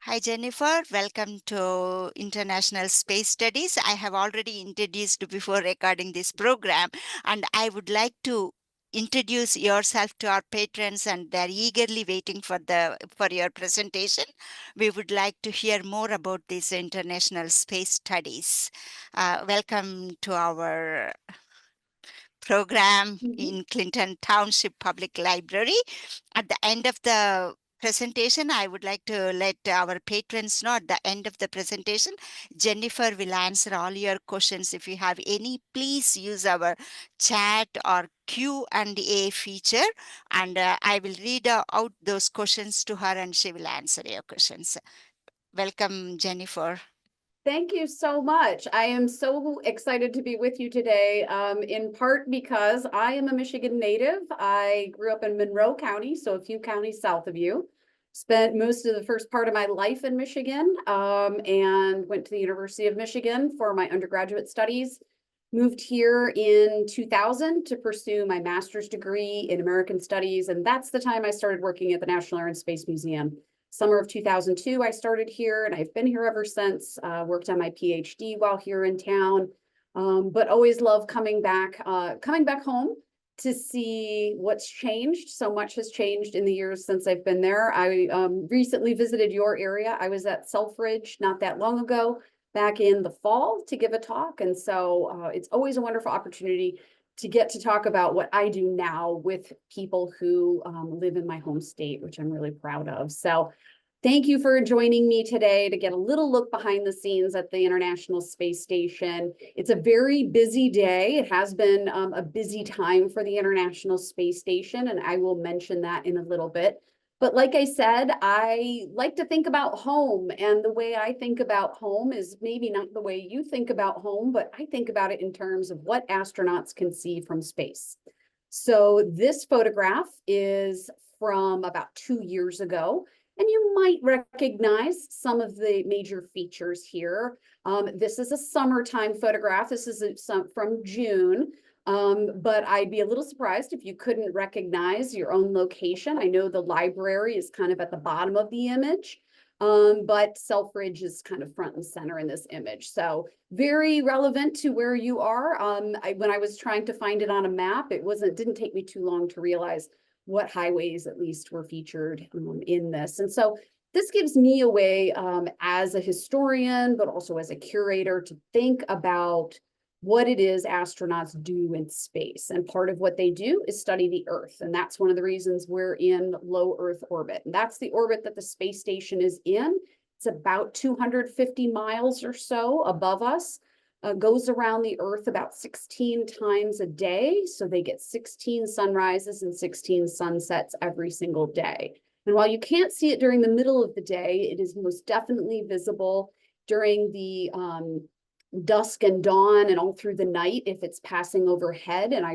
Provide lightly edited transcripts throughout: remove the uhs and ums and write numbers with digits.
Hi, Jennifer. Welcome to International Space Studies. I have already introduced before recording this program, and I would like to introduce yourself to our patrons, and they're eagerly waiting for your presentation. We would like to hear more about these international space studies. Welcome to our program in Clinton Township Public Library. At the end of the presentation, I would like to let our patrons know at the end of the presentation, Jennifer will answer all your questions. If you have any, please use our chat or Q&A feature, and I will read out those questions to her and she will answer your questions. Welcome, Jennifer. Thank you so much. I am so excited to be with you today, in part because I am a Michigan native. I grew up in Monroe County, so a few counties south of you. Spent most of the first part of my life in Michigan, and went to the University of Michigan for my undergraduate studies. Moved here in 2000 to pursue my master's degree in American Studies, and that's the time I started working at the National Air and Space Museum. Summer of 2002, I started here, and I've been here ever since. Worked on my PhD while here in town, but always love coming back home to see what's changed. So much has changed in the years since I've been there. I recently visited your area. I was at Selfridge not that long ago, back in the fall, to give a talk, and so it's always a wonderful opportunity to get to talk about what I do now with people who live in my home state, which I'm really proud of. So thank you for joining me today to get a little look behind the scenes at the International Space Station. It's a very busy day. It has been a busy time for the International Space Station, and I will mention that in a little bit. But like I said, I like to think about home, and the way I think about home is maybe not the way you think about home, but I think about it in terms of what astronauts can see from space. So this photograph is from about 2 years ago, and you might recognize some of the major features here. This is a summertime photograph. This is from June. But I'd be a little surprised if you couldn't recognize your own location. I know the library is kind of at the bottom of the image, but Selfridge is kind of front and center in this image. So very relevant to where you are. When I was trying to find it on a map, it didn't take me too long to realize what highways at least were featured in this. And so this gives me a way as a historian, but also as a curator, to think about what it is astronauts do in space. And part of what they do is study the Earth. And that's one of the reasons we're in low Earth orbit. And that's the orbit that the space station is in. It's about 250 miles or so above us. Goes around the Earth about 16 times a day. So they get 16 sunrises and 16 sunsets every single day. And while you can't see it during the middle of the day, it is most definitely visible during the dusk and dawn and all through the night if it's passing overhead. And I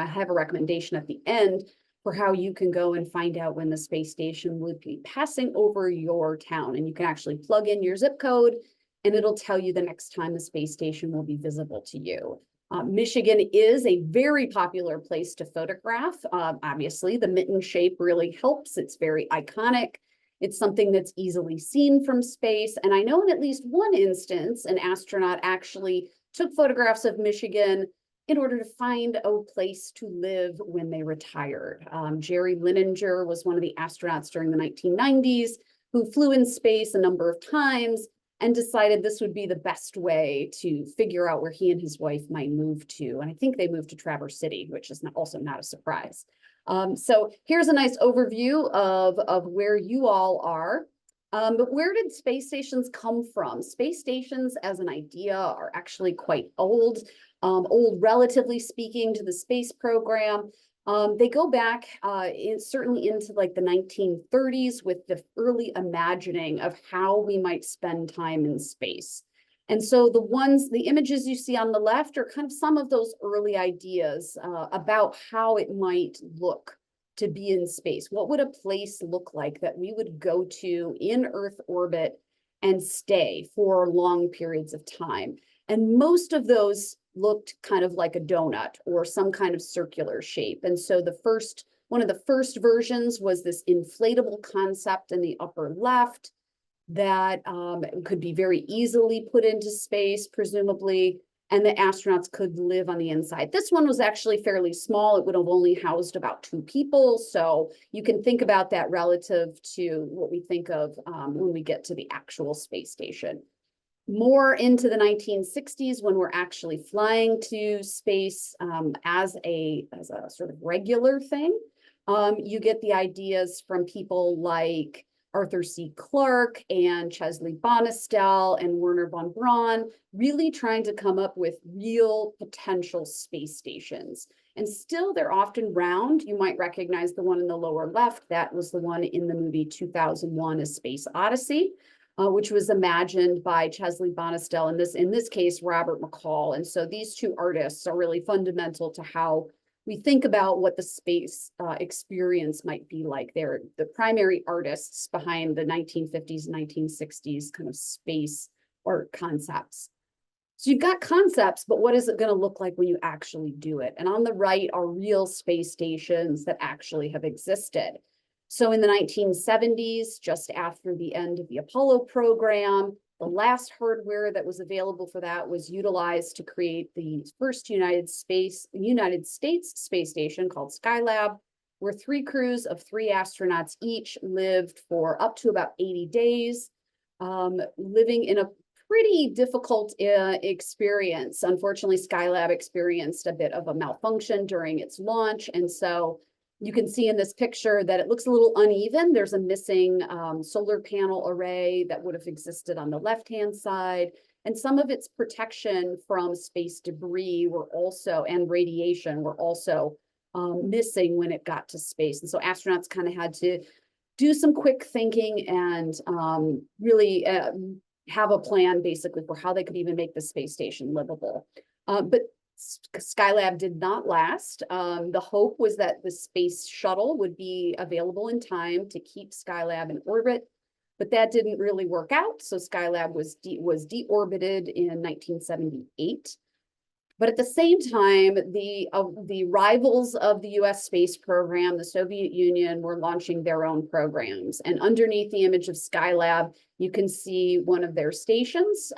have a recommendation at the end for how you can go and find out when the space station would be passing over your town. And you can actually plug in your zip code and it'll tell you the next time the space station will be visible to you. Michigan is a very popular place to photograph. Obviously, the mitten shape really helps. It's very iconic. It's something that's easily seen from space. And I know in at least one instance, an astronaut actually took photographs of Michigan in order to find a place to live when they retired. Jerry Linenger was one of the astronauts during the 1990s who flew in space a number of times and decided this would be the best way to figure out where he and his wife might move to. And I think they moved to Traverse City, which is also not a surprise. So here's a nice overview of where you all are. But where did space stations come from? Space stations as an idea are actually quite old, relatively speaking, to the space program. They go back certainly into like the 1930s with the early imagining of how we might spend time in space. And so the images you see on the left are kind of some of those early ideas about how it might look to be in space. What would a place look like that we would go to in Earth orbit and stay for long periods of time? And most of those looked kind of like a donut or some kind of circular shape. And so one of the first versions was this inflatable concept in the upper left. that could be very easily put into space, presumably, and the astronauts could live on the inside. This one was actually fairly small. It would have only housed about 2 people. So you can think about that relative to what we think of when we get to the actual space station. More into the 1960s, when we're actually flying to space as a sort of regular thing, you get the ideas from people like Arthur C. Clarke and Chesley Bonestell and Werner von Braun, really trying to come up with real potential space stations. And still, they're often round. You might recognize the one in the lower left. That was the one in the movie 2001: A Space Odyssey, which was imagined by Chesley Bonestell, in this case, Robert McCall. And so these two artists are really fundamental to how we think about what the space experience might be like. They're the primary artists behind the 1950s, 1960s kind of space art concepts. So you've got concepts, but what is it going to look like when you actually do it? And on the right are real space stations that actually have existed. So in the 1970s, just after the end of the Apollo program, the last hardware that was available for that was utilized to create the first United States space station called Skylab, where 3 crews of 3 astronauts each lived for up to about 80 days, living in a pretty difficult experience. Unfortunately, Skylab experienced a bit of a malfunction during its launch, and so you can see in this picture that it looks a little uneven. There's a missing solar panel array that would have existed on the left-hand side. And some of its protection from space debris and radiation were also missing when it got to space. And so astronauts kind of had to do some quick thinking and really have a plan basically for how they could even make the space station livable. But Skylab did not last. The hope was that the space shuttle would be available in time to keep Skylab in orbit, but that didn't really work out. So Skylab was deorbited in 1978. But at the same time, the rivals of the US space program, the Soviet Union, were launching their own programs. And underneath the image of Skylab, you can see one of their stations.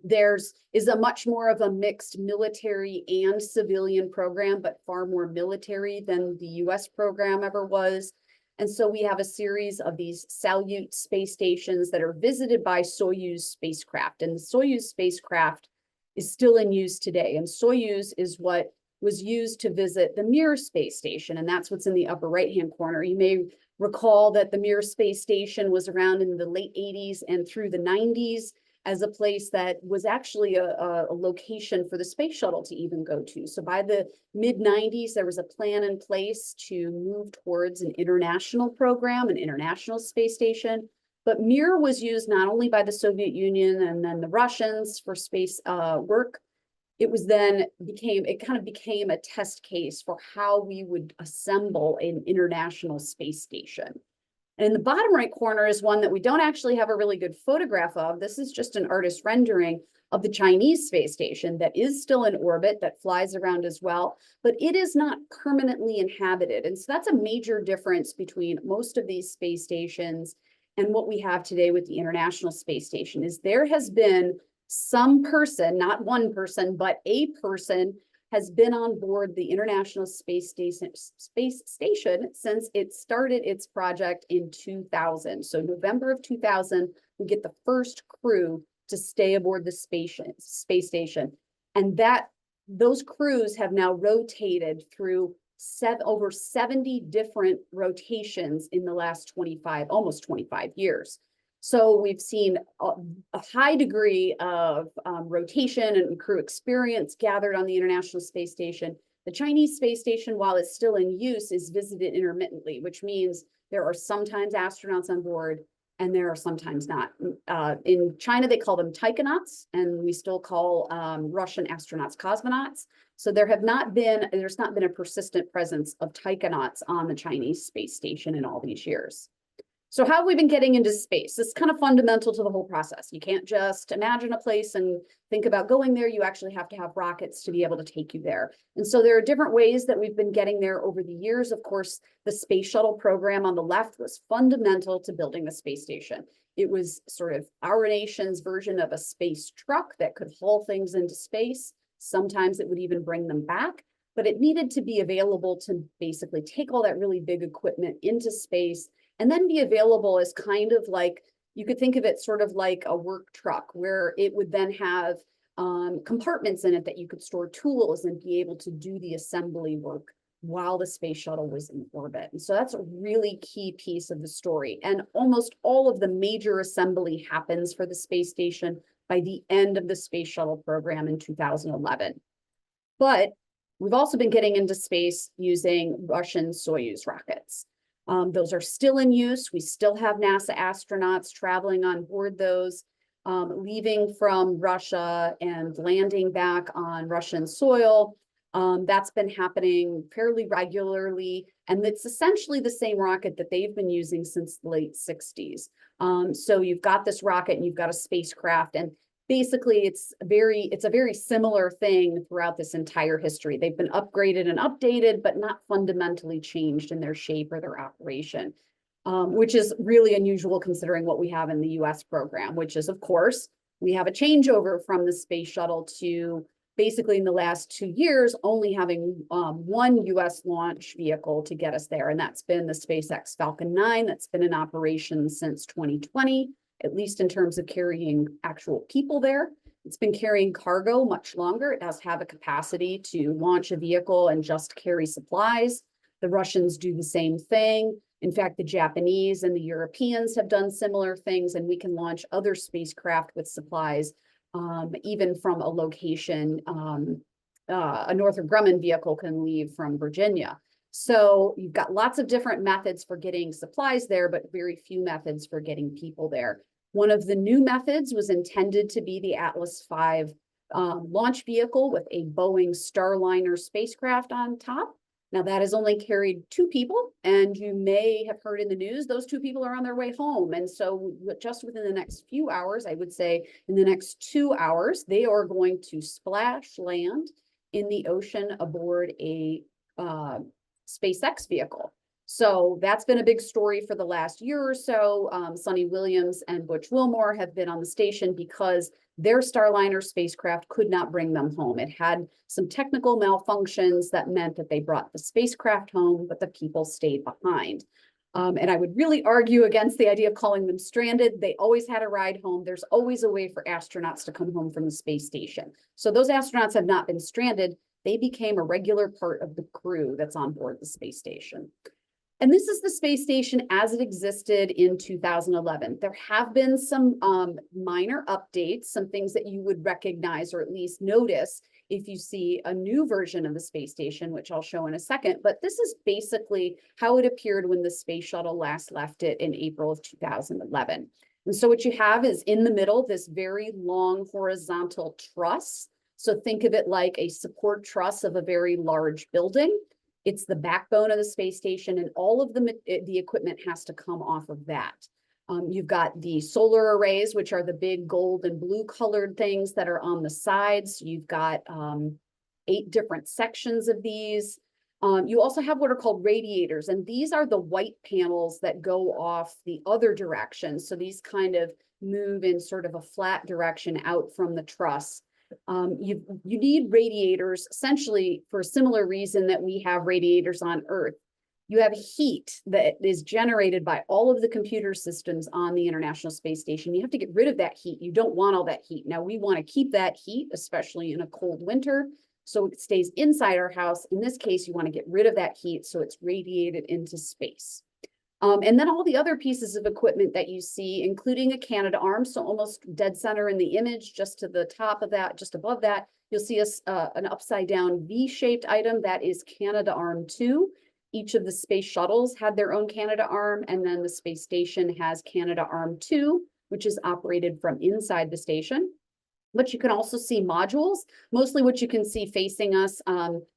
There's a much more of a mixed military and civilian program, but far more military than the US program ever was. And so we have a series of these Salyut space stations that are visited by Soyuz spacecraft. And the Soyuz spacecraft is still in use today. And Soyuz is what was used to visit the Mir space station. And that's what's in the upper right-hand corner. You may recall that the Mir space station was around in the late 80s and through the 90s. As a place that was actually a location for the space shuttle to even go to. So by the mid-90s, there was a plan in place to move towards an international program, an international space station. But Mir was used not only by the Soviet Union and then the Russians for space work, it kind of became a test case for how we would assemble an international space station. And in the bottom right corner is one that we don't actually have a really good photograph of. This is just an artist rendering of the Chinese space station that is still in orbit, that flies around as well, but it is not permanently inhabited. And so that's a major difference between most of these space stations and what we have today with the International Space Station. Is there has been some person, not one person, but a person has been on board the International Space Station since it started its project in 2000. So November of 2000, we get the first crew to stay aboard the space station. And those crews have now rotated through over 70 different rotations in the last almost 25 years. So we've seen a high degree of rotation and crew experience gathered on the International Space Station. The Chinese space station, while it's still in use, is visited intermittently, which means there are sometimes astronauts on board and there are sometimes not. In China, they call them taikonauts, and we still call Russian astronauts cosmonauts. So there's not been a persistent presence of taikonauts on the Chinese space station in all these years. So how have we been getting into space? It's kind of fundamental to the whole process. You can't just imagine a place and think about going there. You actually have to have rockets to be able to take you there. And so there are different ways that we've been getting there over the years. Of course, the space shuttle program on the left was fundamental to building the space station. It was sort of our nation's version of a space truck that could haul things into space. Sometimes it would even bring them back, but it needed to be available to basically take all that really big equipment into space and then be available as kind of like, you could think of it sort of like a work truck, where it would then have compartments in it that you could store tools and be able to do the assembly work while the space shuttle was in orbit. And so that's a really key piece of the story. And almost all of the major assembly happens for the space station by the end of the space shuttle program in 2011. But we've also been getting into space using Russian Soyuz rockets. Those are still in use. We still have NASA astronauts traveling on board those, leaving from Russia and landing back on Russian soil. That's been happening fairly regularly, and it's essentially the same rocket that they've been using since the late 60s. So you've got this rocket and you've got a spacecraft, and basically it's a very similar thing throughout this entire history. They've been upgraded and updated, but not fundamentally changed in their shape or their operation, which is really unusual considering what we have in the US program, which is, of course, we have a changeover from the space shuttle to basically in the last 2 years, only having one US launch vehicle to get us there. And that's been the SpaceX Falcon 9 that's been in operation since 2020, at least in terms of carrying actual people there. It's been carrying cargo much longer. It does have a capacity to launch a vehicle and just carry supplies. The Russians do the same thing. In fact, the Japanese and the Europeans have done similar things, and we can launch other spacecraft with supplies even from a location. A Northrop Grumman vehicle can leave from Virginia. So you've got lots of different methods for getting supplies there, but very few methods for getting people there. One of the new methods was intended to be the Atlas V launch vehicle with a Boeing Starliner spacecraft on top. Now that has only carried 2 people, and you may have heard in the news, those 2 people are on their way home. And so just within the next few hours, I would say in the next 2 hours, they are going to splash land in the ocean aboard a SpaceX vehicle. So that's been a big story for the last year or so. Sonny Williams and Butch Wilmore have been on the station because their Starliner spacecraft could not bring them home. It had some technical malfunctions that meant that they brought the spacecraft home, but the people stayed behind. And I would really argue against the idea of calling them stranded. They always had a ride home. There's always a way for astronauts to come home from the space station. So those astronauts have not been stranded. They became a regular part of the crew that's on board the space station. And this is the space station as it existed in 2011. There have been some minor updates, some things that you would recognize or at least notice if you see a new version of the space station, which I'll show in a second. But this is basically how it appeared when the space shuttle last left it in April of 2011. And so what you have is in the middle, this very long horizontal truss. So think of it like a support truss of a very large building. It's the backbone of the space station, and all of the equipment has to come off of that. You've got the solar arrays, which are the big gold and blue colored things that are on the sides. You've got 8 different sections of these. You also have what are called radiators, and these are the white panels that go off the other direction. So these kind of move in sort of a flat direction out from the truss. You need radiators essentially for a similar reason that we have radiators on Earth. You have heat that is generated by all of the computer systems on the International Space Station. You have to get rid of that heat. You don't want all that heat. Now, we want to keep that heat, especially in a cold winter, so it stays inside our house. In this case, you want to get rid of that heat so it's radiated into space. And then all the other pieces of equipment that you see, including a Canadarm, so almost dead center in the image, just to the top of that, just above that, you'll see an upside down V-shaped item that is Canadarm 2. Each of the space shuttles had their own Canadarm, and then the space station has Canadarm 2, which is operated from inside the station. But you can also see modules. Mostly what you can see facing us,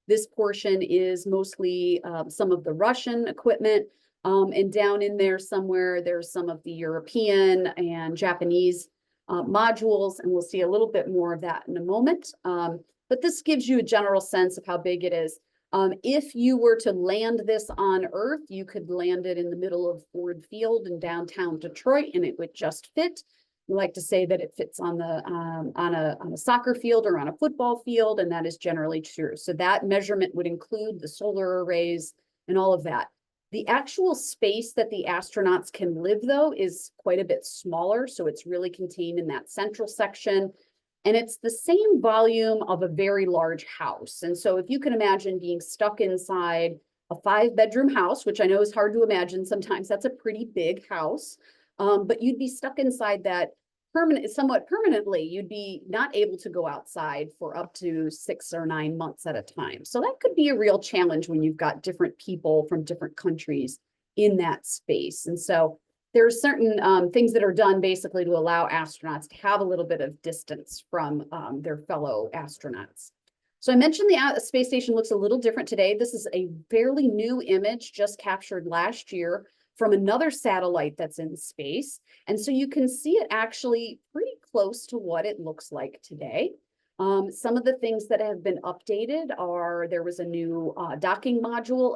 this portion is mostly some of the Russian equipment. And down in there somewhere, there's some of the European and Japanese modules, and we'll see a little bit more of that in a moment. But this gives you a general sense of how big it is. If you were to land this on Earth, you could land it in the middle of Ford Field in downtown Detroit, and it would just fit. We like to say that it fits on the on a soccer field or on a football field, and that is generally true. So that measurement would include the solar arrays and all of that. The actual space that the astronauts can live, though, is quite a bit smaller. So it's really contained in that central section. And it's the same volume of a very large house. And so if you can imagine being stuck inside a 5-bedroom house, which I know is hard to imagine sometimes, that's a pretty big house. But you'd be stuck inside that somewhat permanently. You'd be not able to go outside for up to 6 or 9 months at a time. So that could be a real challenge when you've got different people from different countries in that space. And so there are certain things that are done basically to allow astronauts to have a little bit of distance from their fellow astronauts. So I mentioned the space station looks a little different today. This is a fairly new image just captured last year from another satellite that's in space. And so you can see it actually pretty close to what it looks like today. Some of the things that have been updated are there was a new docking module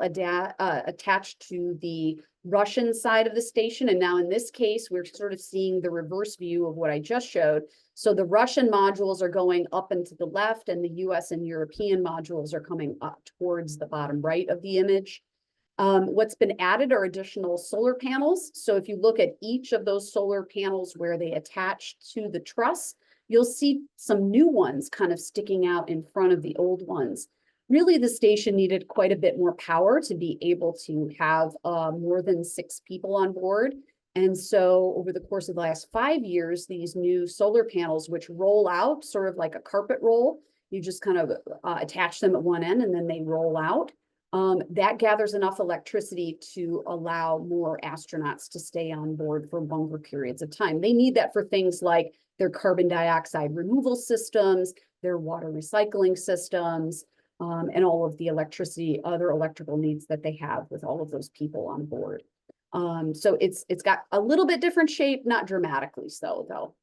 attached to the Russian side of the station. And now in this case, we're sort of seeing the reverse view of what I just showed. So the Russian modules are going up and to the left, and the US and European modules are coming up towards the bottom right of the image. What's been added are additional solar panels. So if you look at each of those solar panels where they attach to the truss, you'll see some new ones kind of sticking out in front of the old ones. Really, the station needed quite a bit more power to be able to have more than 6 people on board. And so over the course of the last 5 years, these new solar panels, which roll out sort of like a carpet roll, you just kind of attach them at one end and then they roll out. That gathers enough electricity to allow more astronauts to stay on board for longer periods of time. They need that for things like their carbon dioxide removal systems, their water recycling systems, and all of the other electrical needs that they have with all of those people on board. So it's got a little bit different shape, not dramatically so though.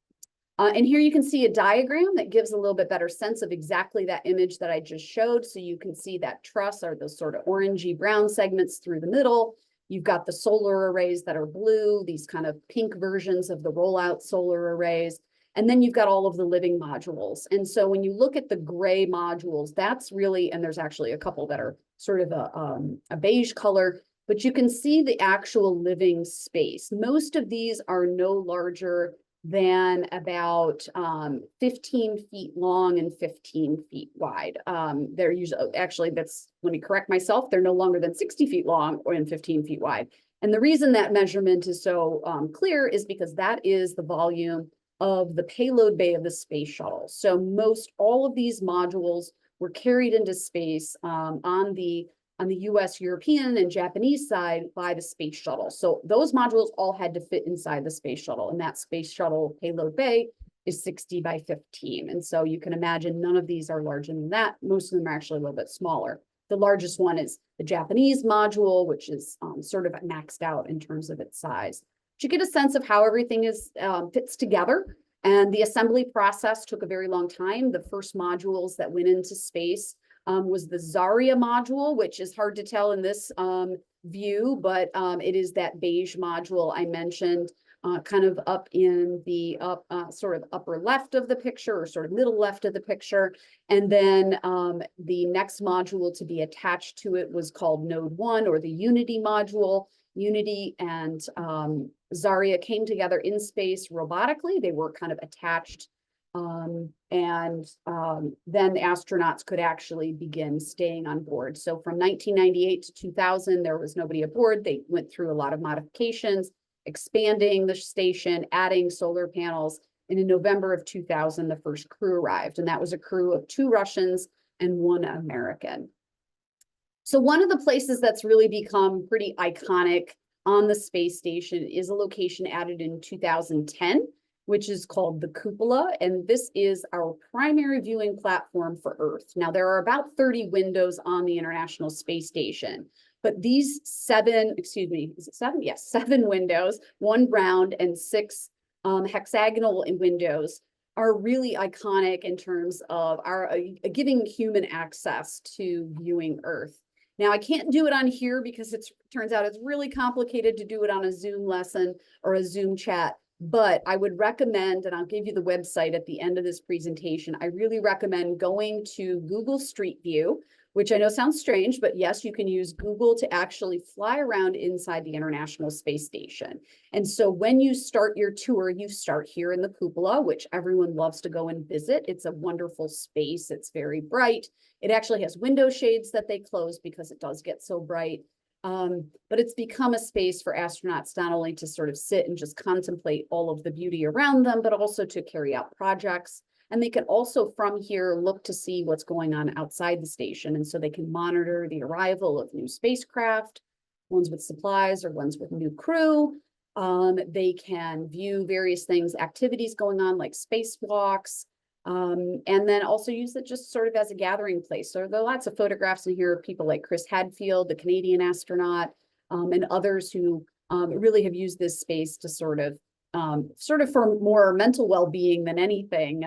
And here you can see a diagram that gives a little bit better sense of exactly that image that I just showed. So you can see that truss are those sort of orangey brown segments through the middle. You've got the solar arrays that are blue, these kind of pink versions of the rollout solar arrays. And then you've got all of the living modules. And so when you look at the gray modules, that's really, and there's actually a couple that are sort of a beige color, but you can see the actual living space. Most of these are no larger than about 15 feet long and 15 feet wide. They're usually, actually, let me correct myself, they're no longer than 60 feet long or 15 feet wide. And the reason that measurement is so clear is because that is the volume of the payload bay of the space shuttle. So most all of these modules were carried into space on the US, European, and Japanese side by the space shuttle. So those modules all had to fit inside the space shuttle, and that space shuttle payload bay is 60 by 15. And so you can imagine none of these are larger than that. Most of them are actually a little bit smaller. The largest one is the Japanese module, which is sort of maxed out in terms of its size. But you get a sense of how everything is fits together. And the assembly process took a very long time. The first modules that went into space was the Zarya module, which is hard to tell in this view, but it is that beige module I mentioned, kind of up in the sort of upper left of the picture or sort of middle left of the picture. And then the next module to be attached to it was called Node 1 or the Unity module. Unity and Zarya came together in space robotically. They were kind of attached. Then astronauts could actually begin staying on board. So from 1998 to 2000, there was nobody aboard. They went through a lot of modifications, expanding the station, adding solar panels. And in November of 2000, the first crew arrived, and that was a crew of 2 Russians and 1 American. So one of the places that's really become pretty iconic on the space station is a location added in 2010, which is called the cupola. And this is our primary viewing platform for Earth. Now, there are about 30 windows on the International Space Station, but these 7, excuse me, is it 7? Yes, 7 windows, 1 round and 6 hexagonal windows are really iconic in terms of our giving human access to viewing Earth. Now, I can't do it on here because it turns out it's really complicated to do it on a Zoom lesson or a Zoom chat, but I would recommend, and I'll give you the website at the end of this presentation, I really recommend going to Google Street View, which I know sounds strange, but yes, you can use Google to actually fly around inside the International Space Station. And so when you start your tour, you start here in the cupola, which everyone loves to go and visit. It's a wonderful space. It's very bright. It actually has window shades that they close because it does get so bright. But it's become a space for astronauts not only to sort of sit and just contemplate all of the beauty around them, but also to carry out projects. And they can also from here look to see what's going on outside the station. And so they can monitor the arrival of new spacecraft, ones with supplies or ones with new crew. They can view various things, activities going on like spacewalks, and then also use it just sort of as a gathering place. So there are lots of photographs in here of people like Chris Hadfield, the Canadian astronaut, and others who really have used this space to sort of for more mental well-being than anything,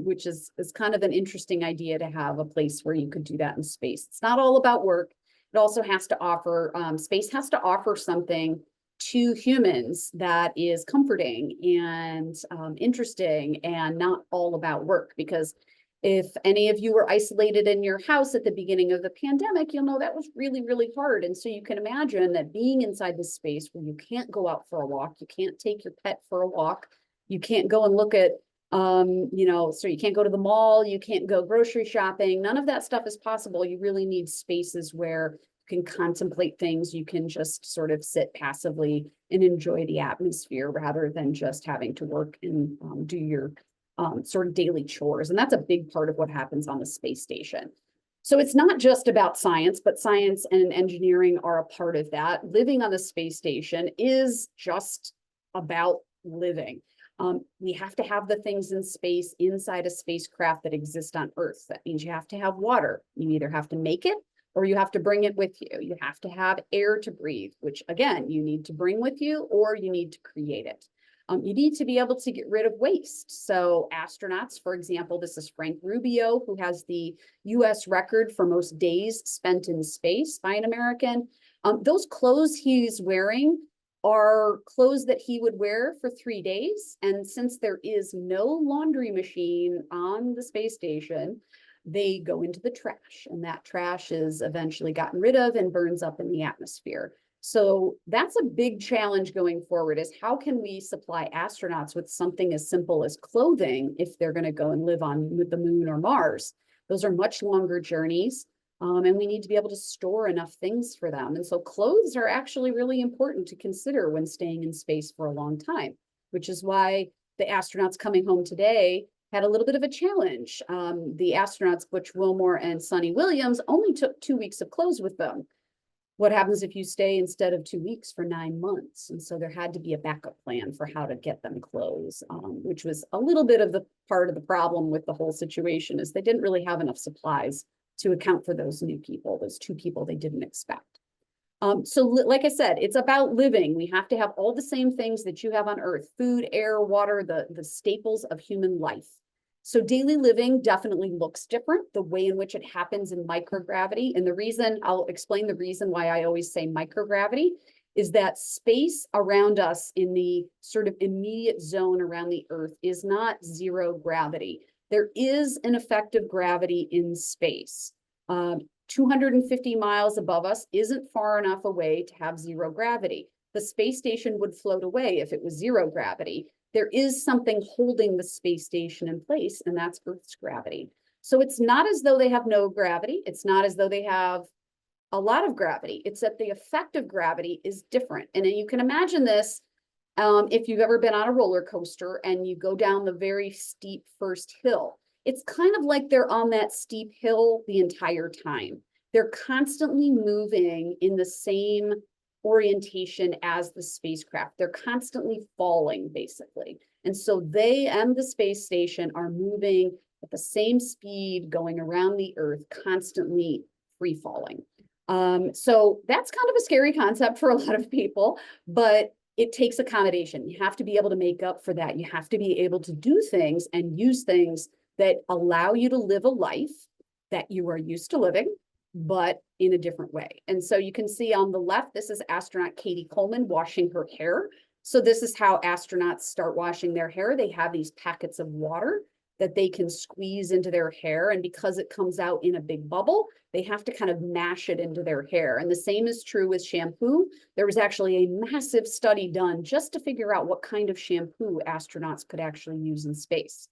which is kind of an interesting idea to have a place where you could do that in space. It's not all about work. It also has to offer, space has to offer something to humans that is comforting and interesting and not all about work. Because if any of you were isolated in your house at the beginning of the pandemic, you'll know that was really, really hard. And so you can imagine that being inside this space where you can't go out for a walk, you can't take your pet for a walk, you can't go and look at, so you can't go to the mall, you can't go grocery shopping. None of that stuff is possible. You really need spaces where you can contemplate things. You can just sort of sit passively and enjoy the atmosphere rather than just having to work and do your sort of daily chores. And that's a big part of what happens on the space station. So it's not just about science, but science and engineering are a part of that. Living on the space station is just about living. We have to have the things in space inside a spacecraft that exist on Earth. That means you have to have water. You either have to make it or you have to bring it with you. You have to have air to breathe, which again, you need to bring with you or you need to create it. You need to be able to get rid of waste. So astronauts, for example, this is Frank Rubio, who has the US record for most days spent in space by an American. Those clothes he's wearing are clothes that he would wear for 3 days. And since there is no laundry machine on the space station, they go into the trash, and that trash is eventually gotten rid of and burns up in the atmosphere. So that's a big challenge going forward, is how can we supply astronauts with something as simple as clothing if they're going to go and live on the moon or Mars? Those are much longer journeys, and we need to be able to store enough things for them. And so clothes are actually really important to consider when staying in space for a long time, which is why the astronauts coming home today had a little bit of a challenge. The astronauts, Butch Wilmore and Sonny Williams, only took 2 weeks of clothes with them. What happens if you stay instead of 2 weeks for 9 months? And so there had to be a backup plan for how to get them clothes, which was a little bit of the part of the problem with the whole situation, is they didn't really have enough supplies to account for those new people, those 2 people they didn't expect. So like I said, it's about living. We have to have all the same things that you have on Earth: food, air, water, the staples of human life. So daily living definitely looks different, the way in which it happens in microgravity. And the reason, I'll explain the reason why I always say microgravity, is that space around us in the sort of immediate zone around the Earth is not zero gravity. There is an effective gravity in space. 250 miles above us isn't far enough away to have zero gravity. The space station would float away if it was zero gravity. There is something holding the space station in place, and that's Earth's gravity. So it's not as though they have no gravity. It's not as though they have a lot of gravity. It's that the effect of gravity is different. And you can imagine this if you've ever been on a roller coaster and you go down the very steep first hill. It's kind of like they're on that steep hill the entire time. They're constantly moving in the same orientation as the spacecraft. They're constantly falling, basically. And so they and the space station are moving at the same speed, going around the Earth, constantly free falling. So that's kind of a scary concept for a lot of people, but it takes accommodation. You have to be able to make up for that. You have to be able to do things and use things that allow you to live a life that you are used to living, but in a different way. And so you can see on the left, this is astronaut Katie Coleman washing her hair. So this is how astronauts start washing their hair. They have these packets of water that they can squeeze into their hair. And because it comes out in a big bubble, they have to kind of mash it into their hair. And the same is true with shampoo. There was actually a massive study done just to figure out what kind of shampoo astronauts could actually use in space.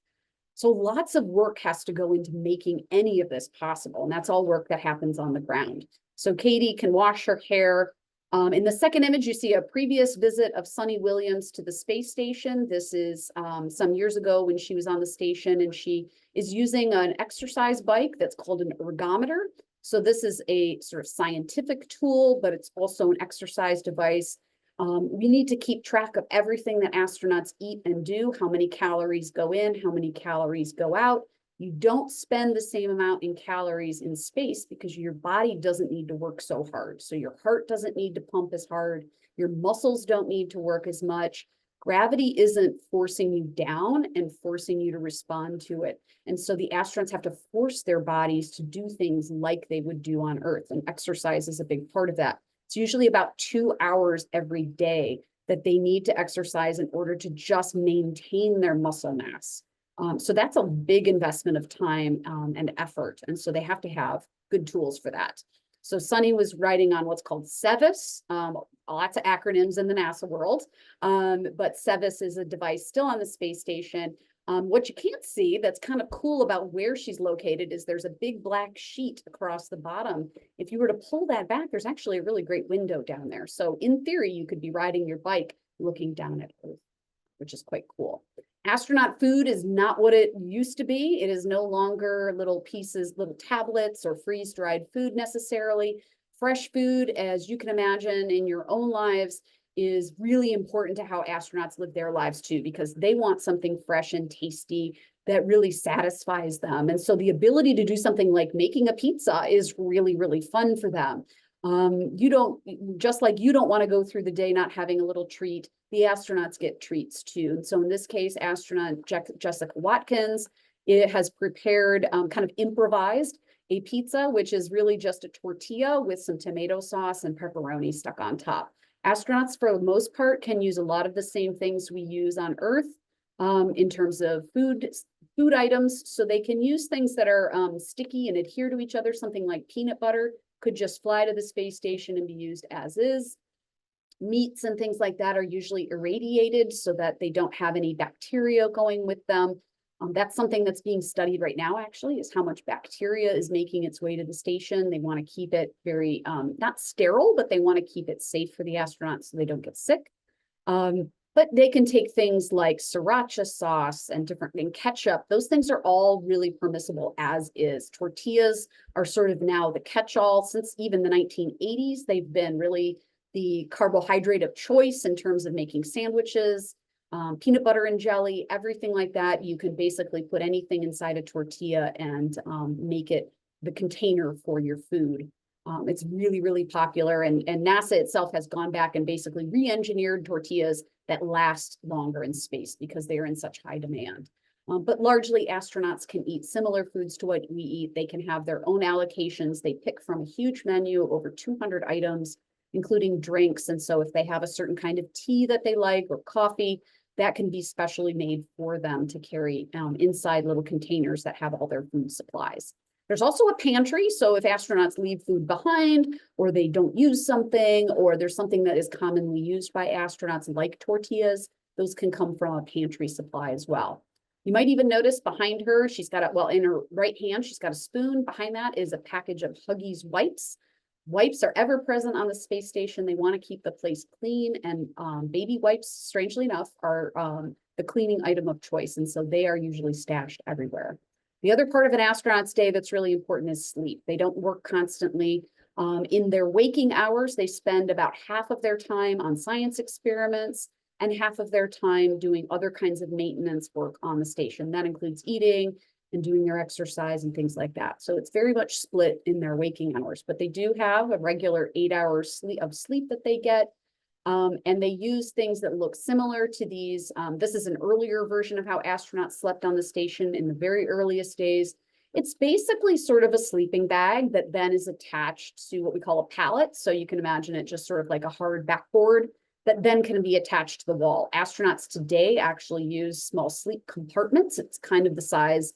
So lots of work has to go into making any of this possible. And that's all work that happens on the ground. So Katie can wash her hair. In the second image, you see a previous visit of Sunny Williams to the space station. This is some years ago when she was on the station, and she is using an exercise bike that's called an ergometer. So this is a sort of scientific tool, but it's also an exercise device. We need to keep track of everything that astronauts eat and do, how many calories go in, how many calories go out. You don't spend the same amount in calories in space because your body doesn't need to work so hard. So your heart doesn't need to pump as hard. Your muscles don't need to work as much. Gravity isn't forcing you down and forcing you to respond to it. And so the astronauts have to force their bodies to do things like they would do on Earth. And exercise is a big part of that. It's usually about 2 hours every day that they need to exercise in order to just maintain their muscle mass. So that's a big investment of time and effort. And so they have to have good tools for that. So Sunny was writing on what's called SEVIS, lots of acronyms in the NASA world, but SEVIS is a device still on the space station. What you can't see that's kind of cool about where she's located is there's a big black sheet across the bottom. If you were to pull that back, there's actually a really great window down there. So in theory, you could be riding your bike looking down at Earth, which is quite cool. Astronaut food is not what it used to be. It is no longer little pieces, little tablets or freeze-dried food necessarily. Fresh food, as you can imagine in your own lives, is really important to how astronauts live their lives too, because they want something fresh and tasty that really satisfies them. And so the ability to do something like making a pizza is really, really fun for them. Just like you don't want to go through the day not having a little treat, the astronauts get treats too. And so in this case, astronaut Jessica Watkins has prepared, kind of improvised a pizza, which is really just a tortilla with some tomato sauce and pepperoni stuck on top. Astronauts, for the most part, can use a lot of the same things we use on Earth in terms of food items. So they can use things that are sticky and adhere to each other. Something like peanut butter could just fly to the space station and be used as is. Meats and things like that are usually irradiated so that they don't have any bacteria going with them. That's something that's being studied right now, actually, is how much bacteria is making its way to the station. They want to keep it very, not sterile, but they want to keep it safe for the astronauts so they don't get sick. But they can take things like sriracha sauce and ketchup. Those things are all really permissible as is. Tortillas are sort of now the catch-all. Since even the 1980s, they've been really the carbohydrate of choice in terms of making sandwiches. Peanut butter and jelly, everything like that. You can basically put anything inside a tortilla and make it the container for your food. It's really, really popular. And NASA itself has gone back and basically re-engineered tortillas that last longer in space because they are in such high demand. But largely astronauts can eat similar foods to what we eat. They can have their own allocations. They pick from a huge menu of over 200 items, including drinks. And so if they have a certain kind of tea that they like or coffee, that can be specially made for them to carry inside little containers that have all their food supplies. There's also a pantry. So if astronauts leave food behind or they don't use something, or there's something that is commonly used by astronauts like tortillas, those can come from a pantry supply as well. You might even notice behind her, she's got in her right hand, she's got a spoon. Behind that is a package of Huggies wipes. Wipes are ever present on the space station. They want to keep the place clean, and baby wipes, strangely enough, are the cleaning item of choice. And so they are usually stashed everywhere. The other part of an astronaut's day that's really important is sleep. They don't work constantly. In their waking hours, they spend about half of their time on science experiments and half of their time doing other kinds of maintenance work on the station. That includes eating and doing their exercise and things like that. So it's very much split in their waking hours, but they do have a regular 8 hours of sleep that they get. And they use things that look similar to these. This is an earlier version of how astronauts slept on the station in the very earliest days. It's basically sort of a sleeping bag that then is attached to what we call a pallet. So you can imagine it just sort of like a hard backboard that then can be attached to the wall. Astronauts today actually use small sleep compartments. It's kind of the size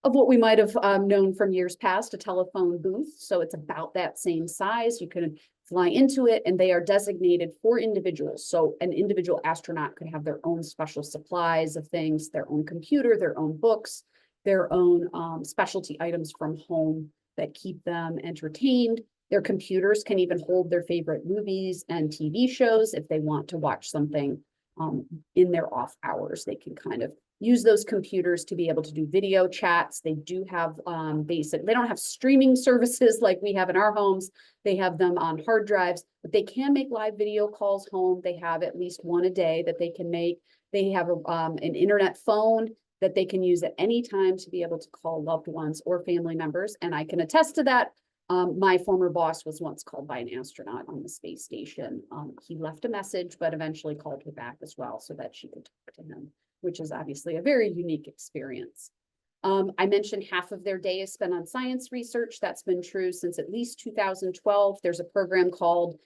of what we might have known from years past, a telephone booth. So it's about that same size. You can fly into it, and they are designated for individuals. So an individual astronaut could have their own special supplies of things, their own computer, their own books, their own specialty items from home that keep them entertained. Their computers can even hold their favorite movies and TV shows. If they want to watch something in their off hours, they can kind of use those computers to be able to do video chats. They do have they don't have streaming services like we have in our homes. They have them on hard drives, but they can make live video calls home. They have at least one a day that they can make. They have an internet phone that they can use at any time to be able to call loved ones or family members. And I can attest to that. My former boss was once called by an astronaut on the space station. He left a message, but eventually called her back as well so that she could talk to him, which is obviously a very unique experience. I mentioned half of their day is spent on science research. That's been true since at least 2012. There's a program called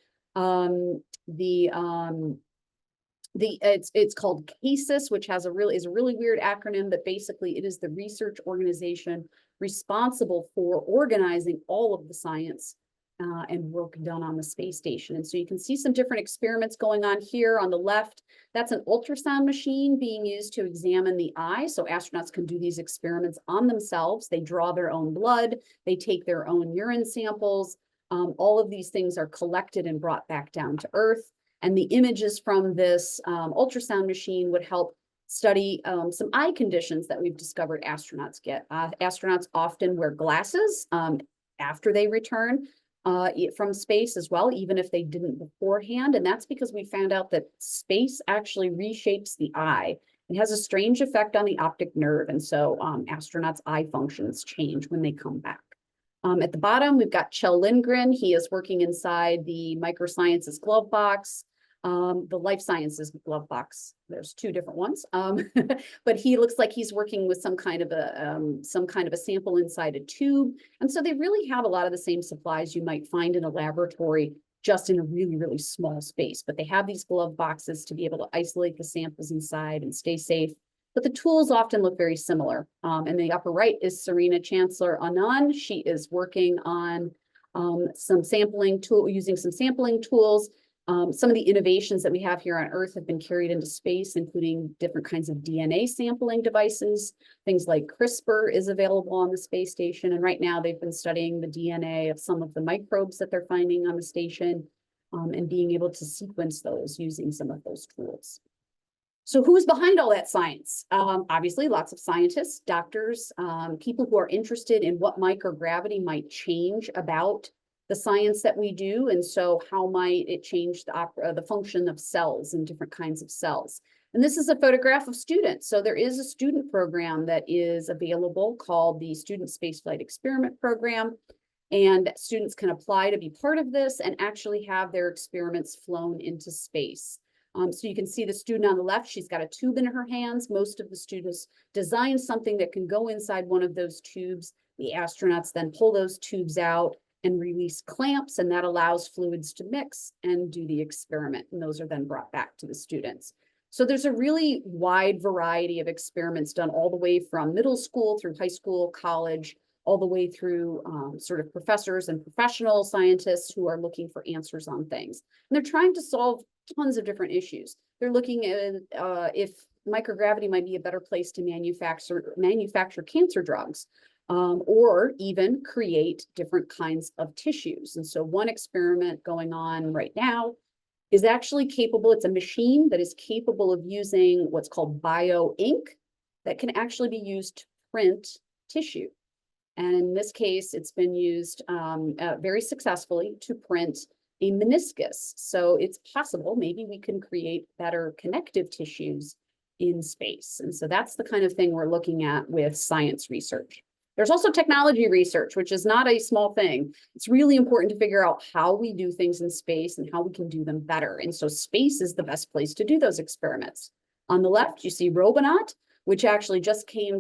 it's called CASIS, which is a really weird acronym, but basically it is the research organization responsible for organizing all of the science and work done on the space station. And so you can see some different experiments going on here on the left. That's an ultrasound machine being used to examine the eye. So astronauts can do these experiments on themselves. They draw their own blood. They take their own urine samples. All of these things are collected and brought back down to Earth. And the images from this ultrasound machine would help study some eye conditions that we've discovered astronauts get. Astronauts often wear glasses after they return from space as well, even if they didn't beforehand. And that's because we found out that space actually reshapes the eye. It has a strange effect on the optic nerve. And so astronauts' eye functions change when they come back. At the bottom, we've got Kjell Lindgren. He is working inside the microsciences glove box. The life sciences glove box. There's two different ones, but he looks like he's working with some kind of a sample inside a tube. And so they really have a lot of the same supplies you might find in a laboratory, just in a really small space. But they have these glove boxes to be able to isolate the samples inside and stay safe. But the tools often look very similar. And the upper right is Serena Chancellor Anand. She is working on using some sampling tools. Some of the innovations that we have here on Earth have been carried into space, including different kinds of DNA sampling devices. Things like CRISPR is available on the space station. And right now they've been studying the DNA of some of the microbes that they're finding on the station and being able to sequence those using some of those tools. So who's behind all that science? Obviously, lots of scientists, doctors, people who are interested in what microgravity might change about the science that we do. And so how might it change the function of cells and different kinds of cells? And this is a photograph of students. So there is a student program that is available called the Student Spaceflight Experiment Program. And students can apply to be part of this and actually have their experiments flown into space. So you can see the student on the left, she's got a tube in her hands. Most of the students design something that can go inside one of those tubes. The astronauts then pull those tubes out and release clamps, and that allows fluids to mix and do the experiment. And those are then brought back to the students. So there's a really wide variety of experiments done all the way from middle school through high school, college, all the way through sort of professors and professional scientists who are looking for answers on things. And they're trying to solve tons of different issues. They're looking at if microgravity might be a better place to manufacture cancer drugs. Or even create different kinds of tissues. And so one experiment going on right now is actually capable, it's a machine that is capable of using what's called bio ink that can actually be used to print tissue. And in this case, it's been used very successfully to print a meniscus. So it's possible, maybe we can create better connective tissues in space. And so that's the kind of thing we're looking at with science research. There's also technology research, which is not a small thing. It's really important to figure out how we do things in space and how we can do them better. And so space is the best place to do those experiments. On the left, you see Robonaut, which actually just came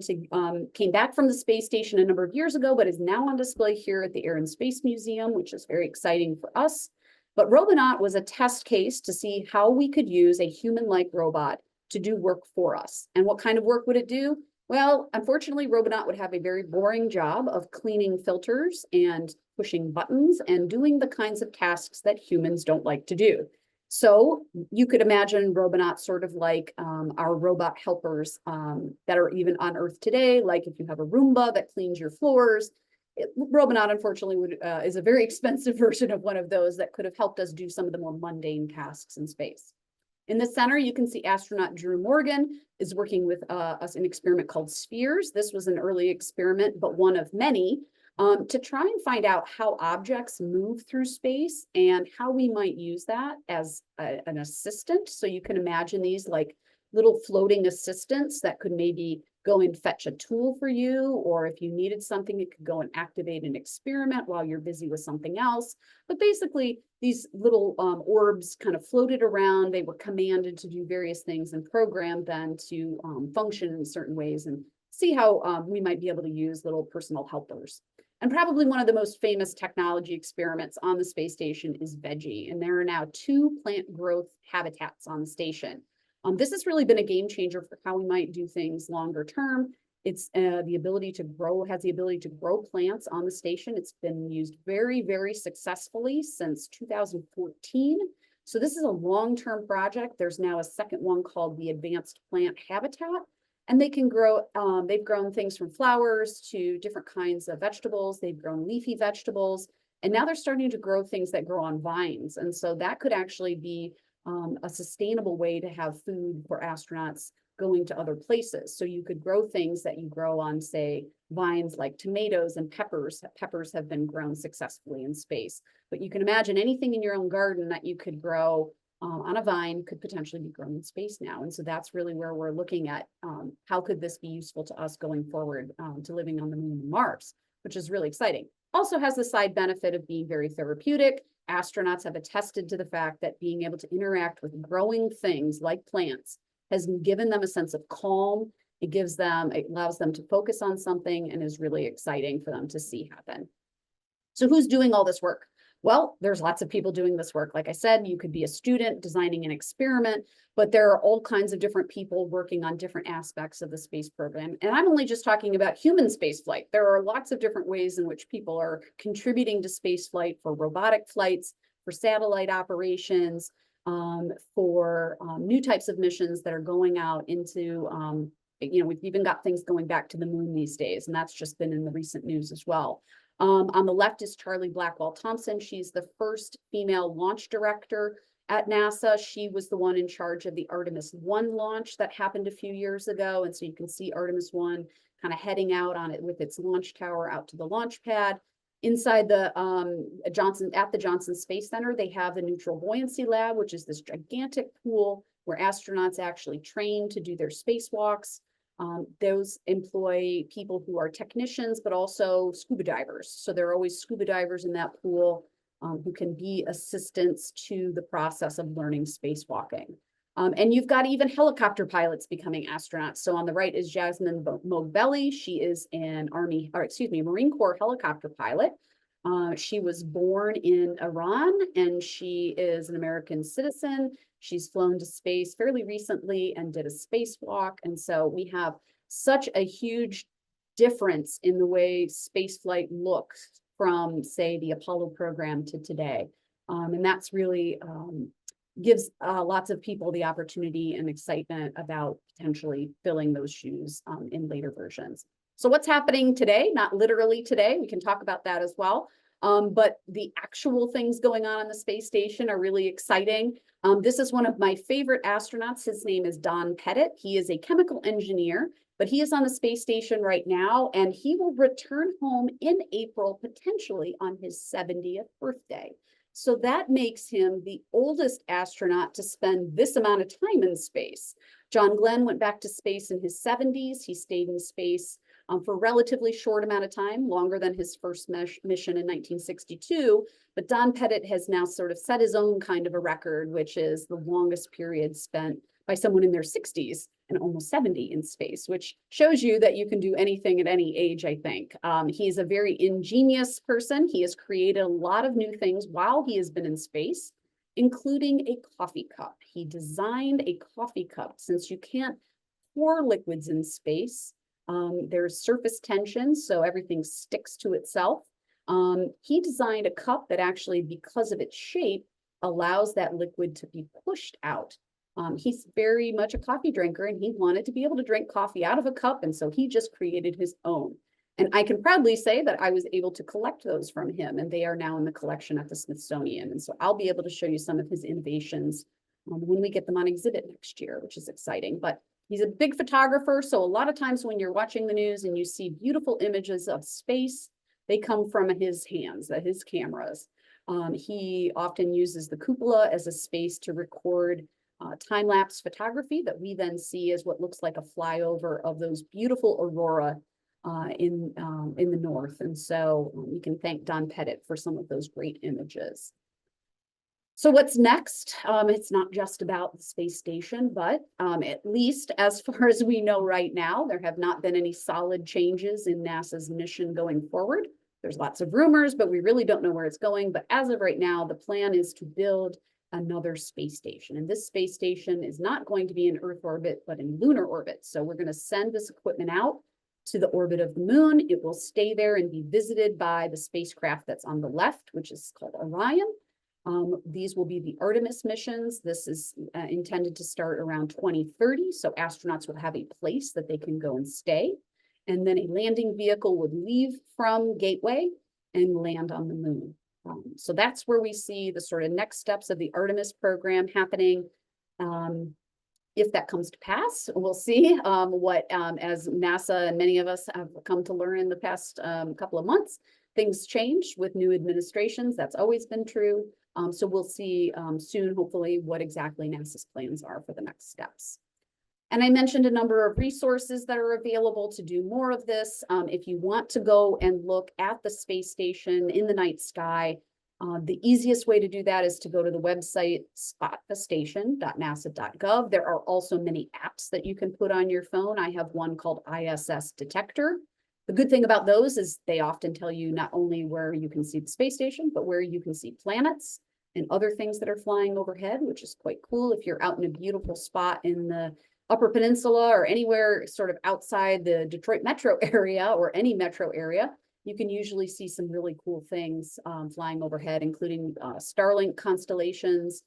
back from the space station a number of years ago, but is now on display here at the Air and Space Museum, which is very exciting for us. But Robonaut was a test case to see how we could use a human-like robot to do work for us. And what kind of work would it do? Well, unfortunately, Robonaut would have a very boring job of cleaning filters and pushing buttons and doing the kinds of tasks that humans don't like to do. So you could imagine Robonaut sort of like our robot helpers that are even on Earth today, like if you have a Roomba that cleans your floors. Robonaut, unfortunately, is a very expensive version of one of those that could have helped us do some of the more mundane tasks in space. In the center, you can see astronaut Drew Morgan is working with an experiment called Spheres. This was an early experiment, but one of many, to try and find out how objects move through space and how we might use that as an assistant. So you can imagine these like little floating assistants that could maybe go and fetch a tool for you, or if you needed something, it could go and activate an experiment while you're busy with something else. But basically, these little orbs kind of floated around. They were commanded to do various things and programmed then to function in certain ways and see how we might be able to use little personal helpers. And probably one of the most famous technology experiments on the space station is Veggie. And there are now 2 plant growth habitats on the station. This has really been a game changer for how we might do things longer term. It's the ability to grow, has the ability to grow plants on the station. It's been used very, very successfully since 2014. So this is a long-term project. There's now a second one called the Advanced Plant Habitat, and they can grow, they've grown things from flowers to different kinds of vegetables. They've grown leafy vegetables, and now they're starting to grow things that grow on vines. And so that could actually be a sustainable way to have food for astronauts going to other places. So you could grow things that you grow on, say, vines like tomatoes and peppers. Peppers have been grown successfully in space. But you can imagine anything in your own garden that you could grow on a vine could potentially be grown in space now. And so that's really where we're looking at how could this be useful to us going forward to living on the moon and Mars, which is really exciting. Also has the side benefit of being very therapeutic. Astronauts have attested to the fact that being able to interact with growing things like plants has given them a sense of calm. It allows them to focus on something and is really exciting for them to see happen. So who's doing all this work? Well, there's lots of people doing this work. Like I said, you could be a student designing an experiment, but there are all kinds of different people working on different aspects of the space program. And I'm only just talking about human space flight. There are lots of different ways in which people are contributing to space flight for robotic flights, for satellite operations, for new types of missions that are going out into, we've even got things going back to the moon these days, and that's just been in the recent news as well. On the left is Charlie Blackwell Thompson. She's the first female launch director at NASA. She was the one in charge of the Artemis 1 launch that happened a few years ago. And so you can see Artemis 1 kind of heading out on it with its launch tower out to the launch pad. Inside the Johnson Space Center, they have the Neutral Buoyancy Lab, which is this gigantic pool where astronauts actually train to do their spacewalks. Those employ people who are technicians, but also scuba divers. So there are always scuba divers in that pool who can be assistants to the process of learning spacewalking. And you've got even helicopter pilots becoming astronauts. So on the right is Jasmine Mogbelli. She is an Marine Corps helicopter pilot. She was born in Iran and she is an American citizen. She's flown to space fairly recently and did a spacewalk. And so we have such a huge difference in the way spaceflight looks from, say, the Apollo program to today. And that's really gives lots of people the opportunity and excitement about potentially filling those shoes in later versions. So what's happening today? Not literally today, we can talk about that as well. But the actual things going on the space station are really exciting. This is one of my favorite astronauts. His name is Don Pettit. He is a chemical engineer, but he is on the space station right now, and he will return home in April, potentially on his 70th birthday. So that makes him the oldest astronaut to spend this amount of time in space. John Glenn went back to space in his 70s. He stayed in space for a relatively short amount of time, longer than his first mission in 1962. But Don Pettit has now sort of set his own kind of a record, which is the longest period spent by someone in their 60s and almost 70 in space, which shows you that you can do anything at any age, I think. He's a very ingenious person. He has created a lot of new things while he has been in space, including a coffee cup. He designed a coffee cup. Since you can't pour liquids in space, there's surface tension, so everything sticks to itself. He designed a cup that actually, because of its shape, allows that liquid to be pushed out. He's very much a coffee drinker, and he wanted to be able to drink coffee out of a cup, and so he just created his own. And I can proudly say that I was able to collect those from him, and they are now in the collection at the Smithsonian. And so I'll be able to show you some of his innovations when we get them on exhibit next year, which is exciting. But he's a big photographer, so a lot of times when you're watching the news and you see beautiful images of space, they come from his hands, his cameras. He often uses the cupola as a space to record time-lapse photography that we then see as what looks like a flyover of those beautiful aurora in the north. And so we can thank Don Pettit for some of those great images. So what's next? It's not just about the space station, but at least as far as we know right now, there have not been any solid changes in NASA's mission going forward. There's lots of rumors, but we really don't know where it's going. But as of right now, the plan is to build another space station. And this space station is not going to be in Earth orbit, but in lunar orbit. So we're going to send this equipment out to the orbit of the moon. It will stay there and be visited by the spacecraft that's on the left, which is called Orion. These will be the Artemis missions. This is intended to start around 2030. So astronauts will have a place that they can go and stay. And then a landing vehicle would leave from Gateway and land on the moon. So that's where we see the sort of next steps of the Artemis program happening. If that comes to pass, we'll see what, as NASA and many of us have come to learn in the past couple of months, things change with new administrations. That's always been true. So we'll see soon, hopefully, what exactly NASA's plans are for the next steps. And I mentioned a number of resources that are available to do more of this. If you want to go and look at the space station in the night sky, the easiest way to do that is to go to the website spotthestation.nasa.gov. There are also many apps that you can put on your phone. I have one called ISS Detector. The good thing about those is they often tell you not only where you can see the space station, but where you can see planets and other things that are flying overhead, which is quite cool. If you're out in a beautiful spot in the Upper Peninsula or anywhere sort of outside the Detroit metro area or any metro area, you can usually see some really cool things flying overhead, including Starlink constellations,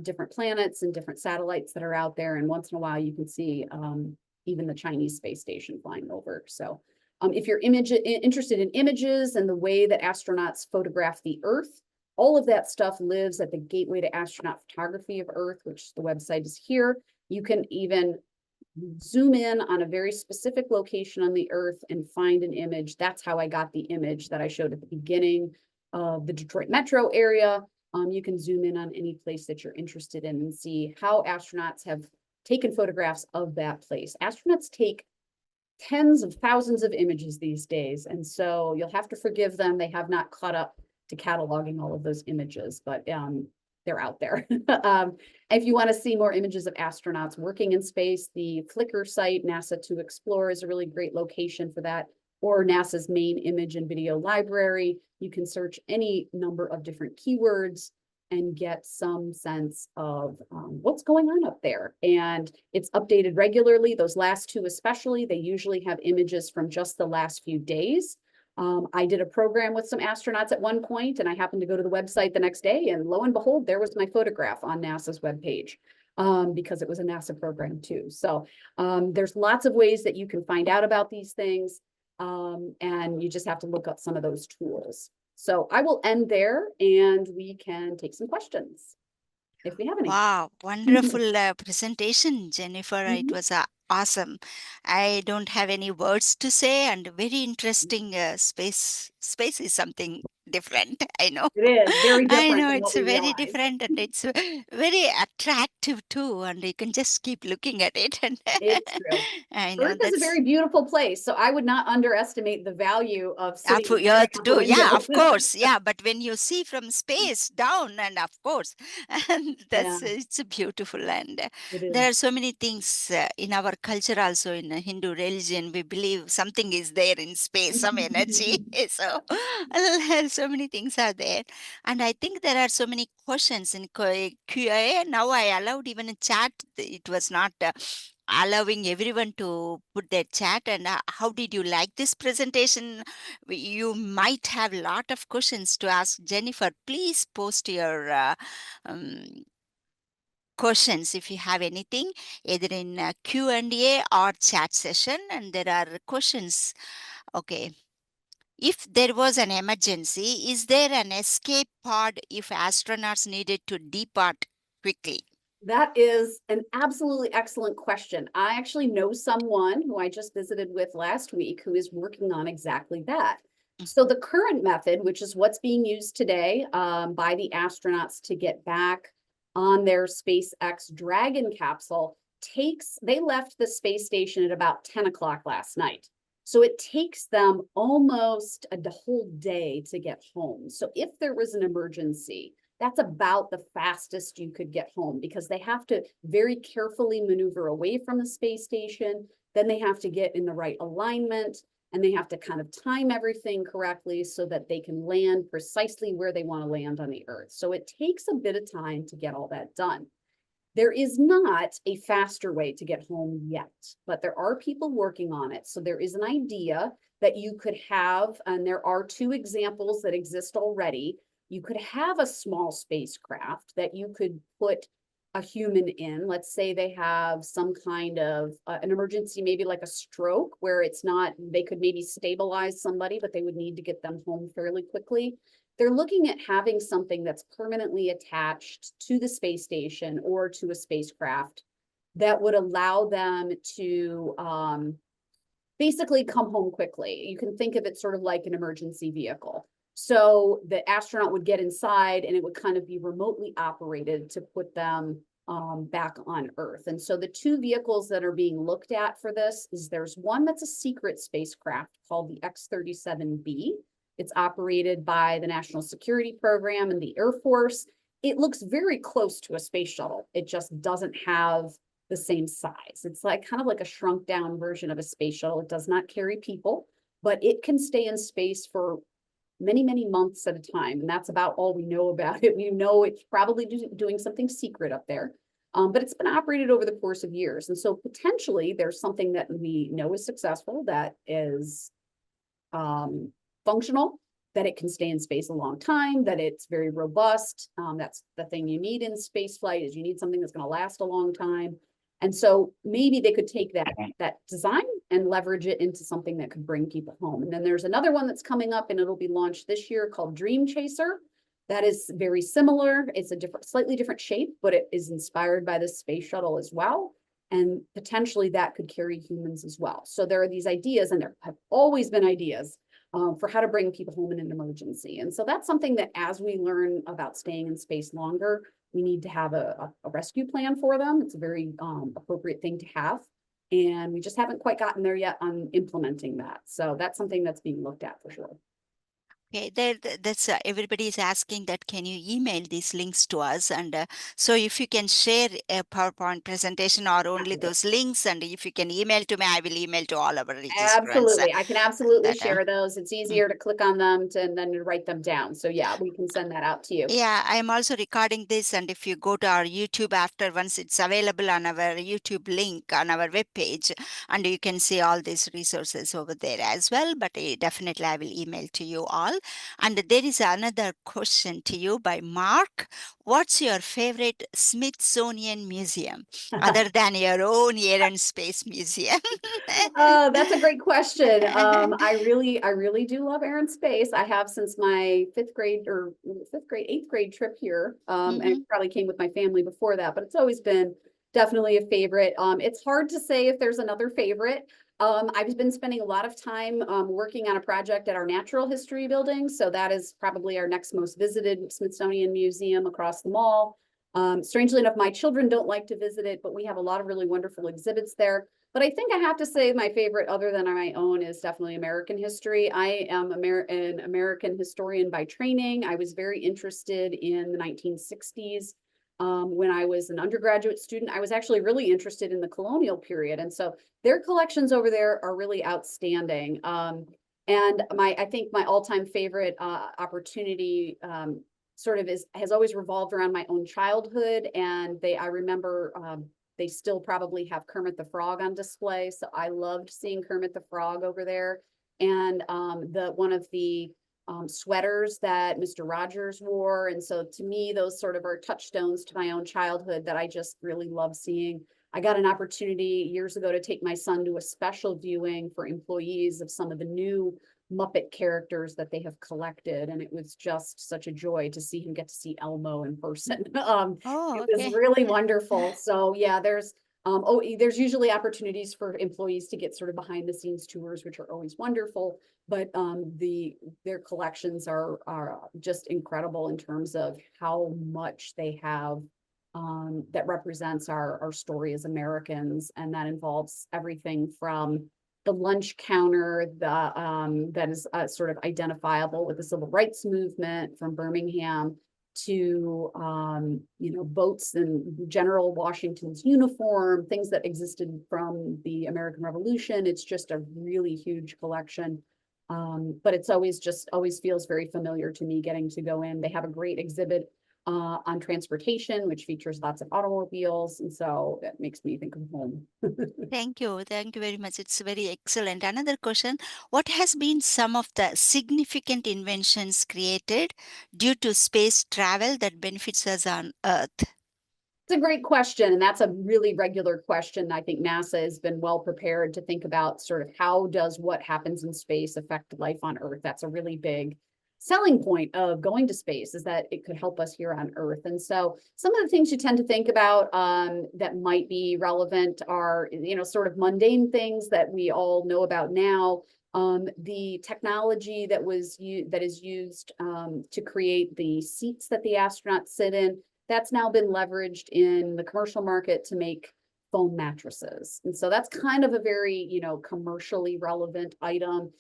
different planets and different satellites that are out there. And once in a while, you can see even the Chinese space station flying over. So if you're interested in images and the way that astronauts photograph the Earth, all of that stuff lives at the Gateway to Astronaut Photography of Earth, which the website is here. You can even zoom in on a very specific location on the Earth and find an image. That's how I got the image that I showed at the beginning of the Detroit metro area. You can zoom in on any place that you're interested in and see how astronauts have taken photographs of that place. Astronauts take tens of thousands of images these days, and so you'll have to forgive them. They have not caught up to cataloging all of those images, but they're out there. If you want to see more images of astronauts working in space, the Flickr site, NASA to Explore, is a really great location for that, or NASA's main image and video library. You can search any number of different keywords and get some sense of what's going on up there. And it's updated regularly. Those last two especially, they usually have images from just the last few days. I did a program with some astronauts at one point, and I happened to go to the website the next day, and lo and behold, there was my photograph on NASA's webpage because it was a NASA program too. So there's lots of ways that you can find out about these things, and you just have to look up some of those tools. So I will end there, and we can take some questions if we have any. Wow, wonderful presentation, Jennifer. It was awesome. I don't have any words to say, and very interesting. Space is something different. I know. It is very I different know than what it's we very realize. different and it's very attractive too. And you can just keep looking at it. And It's true. I know Earth is a that's very beautiful place, so I would not underestimate the value of up sitting for and staring Earth out the too. Yeah, window. of course. Yeah, but when you see from space down, and of course, and Yeah, it's beautiful. And it there is. are so many things in our culture, also in Hindu religion. We believe something is there in space, some energy. So, so many things are there. And I think there are so many questions in QA. Now I allowed even a chat. It was not. Allowing everyone to put their chat. And how did you like this presentation? You might have a lot of questions to ask Jennifer. Please post your questions if you have anything, either in Q&A or chat session. And there are questions. Okay. If there was an emergency, is there an escape pod if astronauts needed to depart quickly? That is an absolutely excellent question. I actually know someone who I just visited with last week who is working on exactly that. So the current method, which is what's being used today by the astronauts to get back on their SpaceX Dragon capsule, they left the space station at about 10 o'clock last night. So it takes them almost a whole day to get home. So if there was an emergency, that's about the fastest you could get home, because they have to very carefully maneuver away from the space station. Then they have to get in the right alignment, and they have to kind of time everything correctly so that they can land precisely where they want to land on the Earth. So it takes a bit of time to get all that done. There is not a faster way to get home yet, but there are people working on it. So there is an idea that you could have, and there are two examples that exist already. You could have a small spacecraft that you could put a human in. Let's say they have some kind of an emergency, maybe like a stroke, where it's not, they could maybe stabilize somebody, but they would need to get them home fairly quickly. They're looking at having something that's permanently attached to the space station or to a spacecraft that would allow them to basically come home quickly. You can think of it sort of like an emergency vehicle. So the astronaut would get inside and it would kind of be remotely operated to put them back on Earth. And so the two vehicles that are being looked at for this is there's one that's a secret spacecraft called the X-37B. It's operated by the National Security Program and the Air Force. It looks very close to a space shuttle. It just doesn't have the same size. It's like kind of like a shrunk down version of a space shuttle. It does not carry people, but it can stay in space for many, many months at a time. And that's about all we know about it. We know it's probably doing something secret up there. But it's been operated over the course of years. And so potentially there's something that we know is successful, that is functional, that it can stay in space a long time, that it's very robust. That's the thing you need in space flight, is you need something that's going to last a long time. And so maybe they could take that design and leverage it into something that could bring people home. And then there's another one that's coming up and it'll be launched this year called Dream Chaser. That is very similar. It's a slightly different shape, but it is inspired by the space shuttle as well. And potentially that could carry humans as well. So there are these ideas, and there have always been ideas for how to bring people home in an emergency. And so that's something that, as we learn about staying in space longer, we need to have a rescue plan for them. It's a very appropriate thing to have. And we just haven't quite gotten there yet on implementing that. So that's something that's being looked at for sure. Okay, that's everybody is asking that can you email these links to us, and so if you can share a PowerPoint presentation or only Absolutely. those links, and if you can email to me, I will email to all our registrants. Absolutely. I can absolutely That share those. It's mm. easier to click on them and then to write them down. So yeah, we can send that out to you. Yeah, I am also recording this, and if you go to our YouTube after, once it's available on our YouTube link on our webpage, and you can see all these resources over there as well. But definitely, I will email to you all. And there is another question to you by Mark. What's your favorite Smithsonian museum other than your own Air and Space Museum? That's a great question. I really do love air and space. I have since my eighth grade trip here. And Mhm. it probably came with my family before that, but it's always been definitely a favorite. It's hard to say if there's another favorite. I've been spending a lot of time working on a project at our Natural History building. So that is probably our next most visited Smithsonian museum across the mall. Strangely enough, my children don't like to visit it, but we have a lot of really wonderful exhibits there. But I think I have to say my favorite, other than my own, is definitely American history. I am an American historian by training. I was very interested in the 1960s. When I was an undergraduate student, I was actually really interested in the colonial period. And so their collections over there are really outstanding. And I think my all-time favorite opportunity sort of has always revolved around my own childhood. And I remember they still probably have Kermit the Frog on display. So I loved seeing Kermit the Frog over there. And one of the sweaters that Mr. Rogers wore. And so to me, those sort of are touchstones to my own childhood that I just really love seeing. I got an opportunity years ago to take my son to a special viewing for employees of some of the new Muppet characters that they have collected. And it was just such a joy to see him get to see Elmo in person. Oh, It was okay. really wonderful. So yeah, there's usually opportunities for employees to get sort of behind the scenes tours, which are always wonderful. But their collections are just incredible in terms of how much they have that represents our story as Americans, and that involves everything from the lunch counter that is sort of identifiable with the civil rights movement from Birmingham to boats and General Washington's uniform, things that existed from the American Revolution. It's just a really huge collection. But it's always feels very familiar to me getting to go in. They have a great exhibit on transportation, which features lots of automobiles. And so that makes me think of home. Thank you. Thank you very much. It's very excellent. Another question. What has been some of the significant inventions created due to space travel that benefits us on Earth? It's a great question, and that's a really regular question. I think NASA has been well prepared to think about sort of how does what happens in space affect life on Earth. That's a really big selling point of going to space, is that it could help us here on Earth. And so some of the things you tend to think about that might be relevant are, sort of mundane things that we all know about now. The technology that is used to create the seats that the astronauts sit in, that's now been leveraged in the commercial market to make foam mattresses. And so that's kind of a very, commercially relevant item.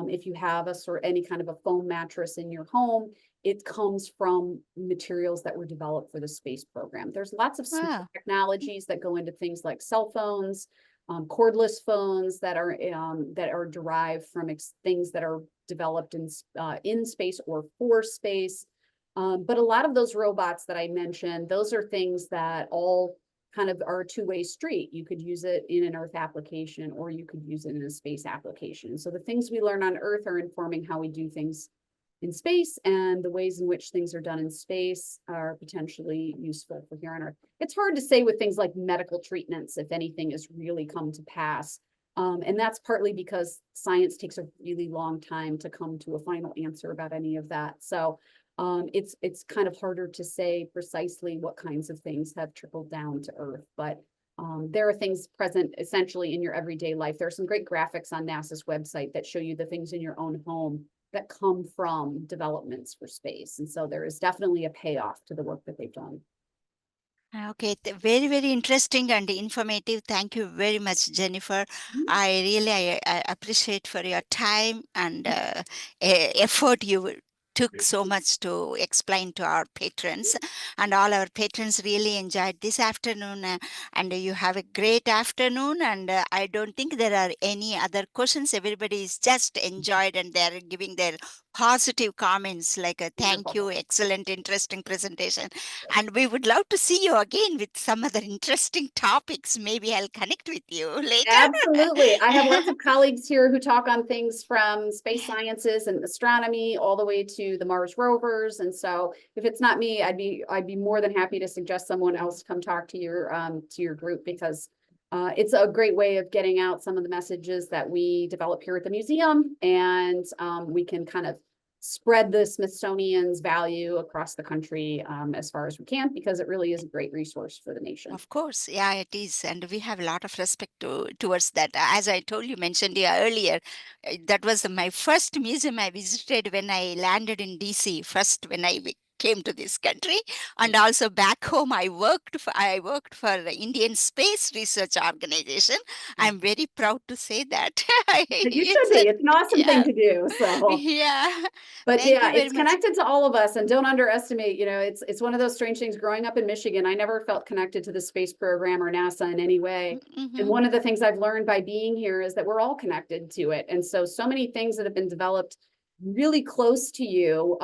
If you have any kind of a foam mattress in your home, it comes from materials that were developed for the space program. There's lots of smart Wow. technologies that go into things like cell phones, cordless phones that are derived from things that are developed in space or for space. But a lot of those robots that I mentioned, those are things that all kind of are a two-way street. You could use it in an Earth application, or you could use it in a space application. So the things we learn on Earth are informing how we do things in space, and the ways in which things are done in space are potentially useful for here on Earth. It's hard to say with things like medical treatments if anything has really come to pass. And that's partly because science takes a really long time to come to a final answer about any of that. So it's kind of harder to say precisely what kinds of things have trickled down to Earth, but there are things present essentially in your everyday life. There are some great graphics on NASA's website that show you the things in your own home that come from developments for space. And so there is definitely a payoff to the work that they've done. Okay, very, very interesting and informative. Thank you very much, Jennifer. I appreciate for your time and effort you took so much to explain to our patrons, and all our patrons really enjoyed this afternoon, and you have a great afternoon, and I don't think there are any other questions. Everybody is just enjoyed, and they're giving their positive comments like a thank Wonderful. you, excellent, interesting presentation. And we would love to see you again with some other interesting topics. Maybe I'll connect with you later. Absolutely. I have lots of colleagues here who talk on things from space sciences and astronomy all the way to the Mars rovers. And so if it's not me, I'd be more than happy to suggest someone else come talk to your group, because it's a great way of getting out some of the messages that we develop here at the museum. And we can kind of spread the Smithsonian's value across the country as far as we can, because it really is a great resource for the nation. Of course, yeah, it is, and we have a lot of respect towards that. As I told you, mentioned here earlier, that was my first museum I visited when I landed in DC. First, when I came to this country, and also back home, I worked for the Indian Space Research Organization. I'm very proud to say that. You should It's be. a It's an awesome thing yeah, to do. So, yeah. but Thank yeah, you very it's much. connected to all of us, and don't underestimate, it's one of those strange things. Growing up in Michigan, I never felt connected to the space program or NASA in any way. And Mm-hmm. one of the things I've learned by being here is that we're all connected to it. And so many things that have been developed really close to you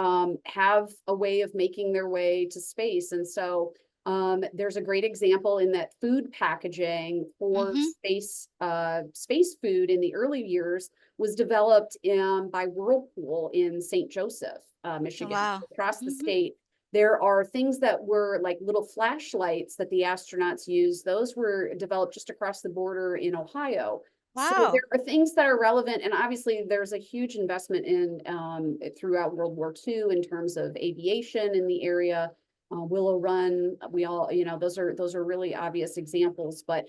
have a way of making their way to space. And so there's a great example in that food packaging for Mm-hmm. space food in the early years was developed by Whirlpool in St. Joseph, Michigan. Wow. Across the Mm-hmm. state, there are things that were like little flashlights that the astronauts use. Those were developed just across the border in Ohio. So there Wow. are things that are relevant, and obviously there's a huge investment in throughout World War II in terms of aviation in the area. Willow Run, we all, those are really obvious examples, but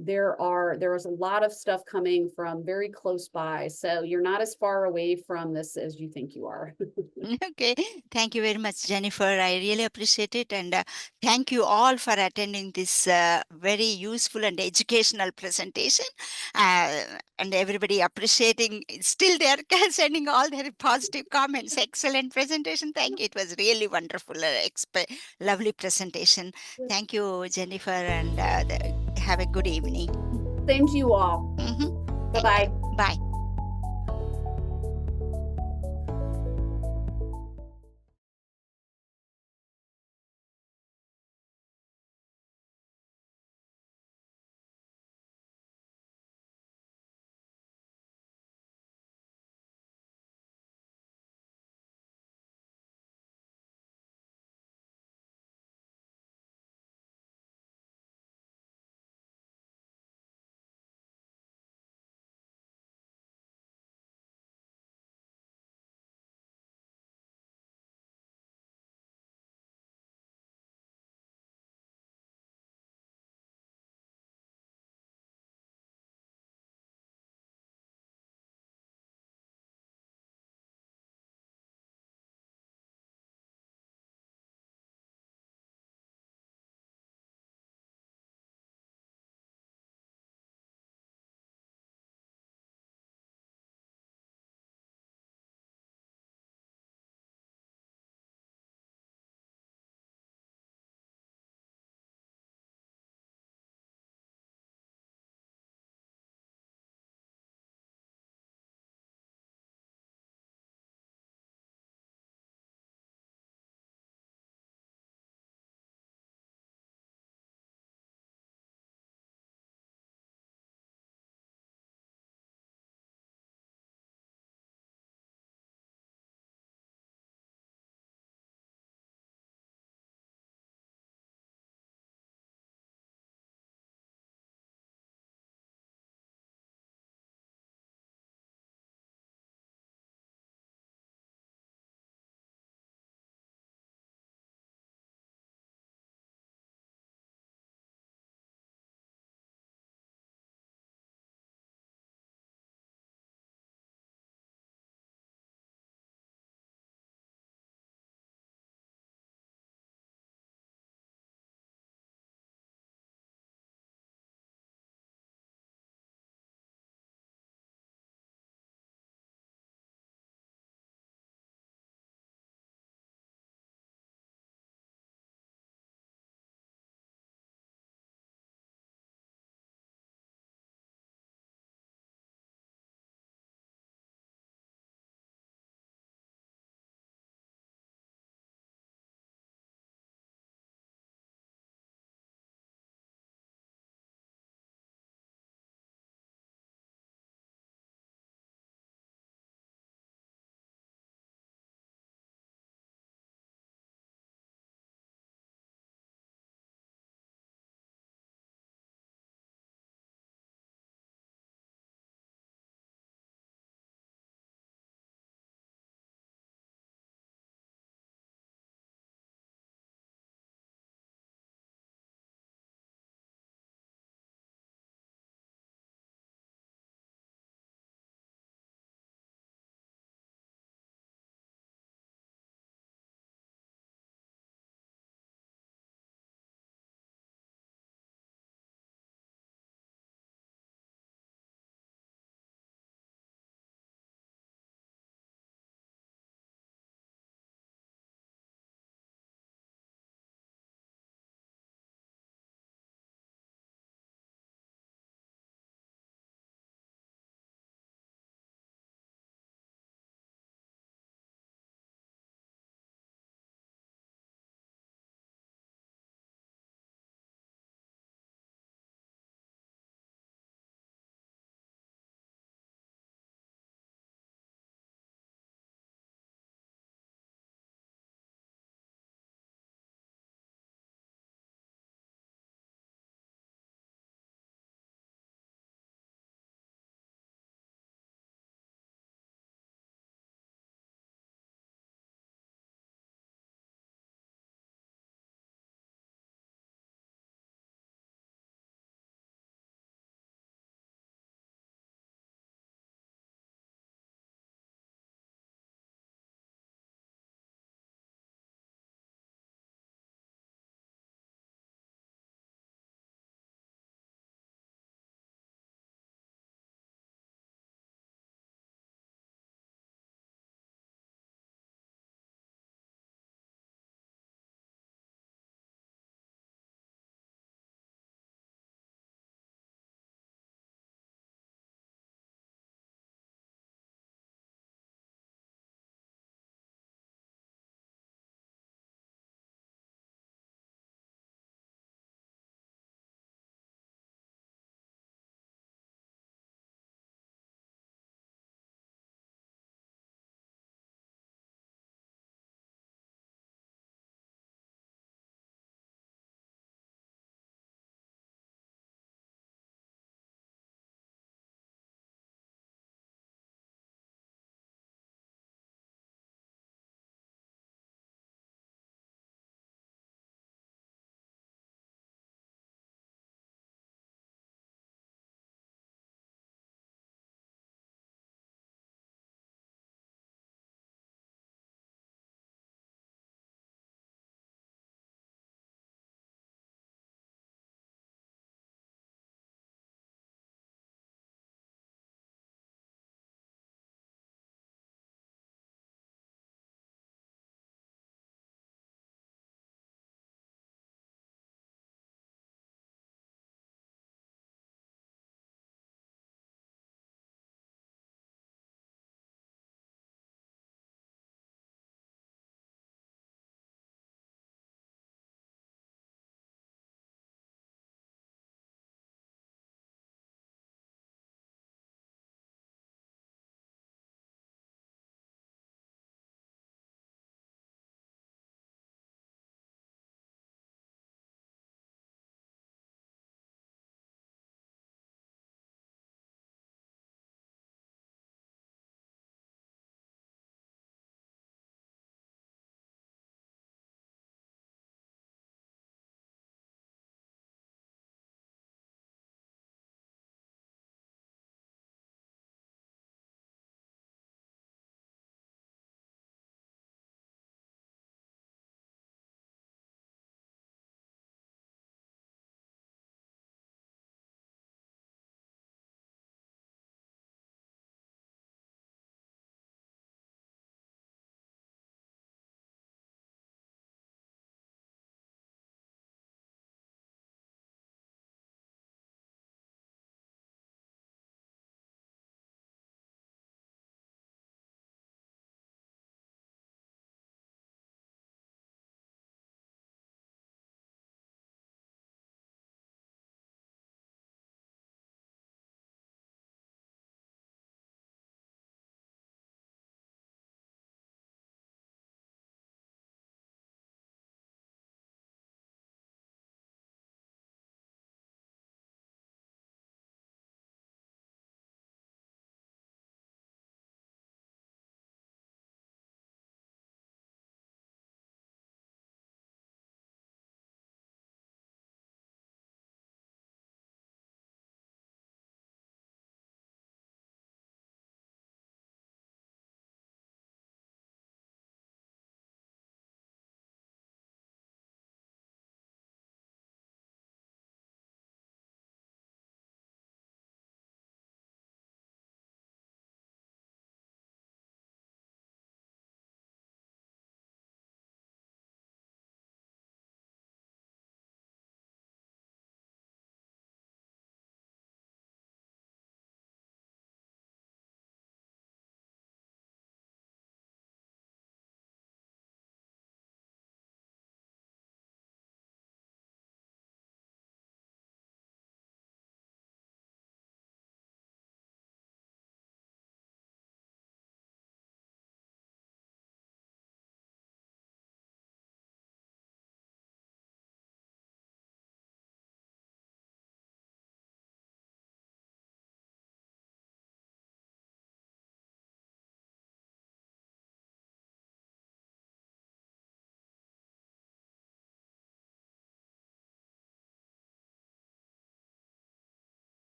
there is a lot of stuff coming from very close by. So you're not as far away from this as you think you are. Okay, thank you very much, Jennifer. I really appreciate it. And thank you all for attending this very useful and educational presentation. And everybody appreciating, still they're sending all their positive comments. Excellent presentation. Thank you. It was really wonderful, lovely presentation. Thank you, Jennifer, and have a good evening. Same to you all. Hmm. Bye Thank you. bye. Bye.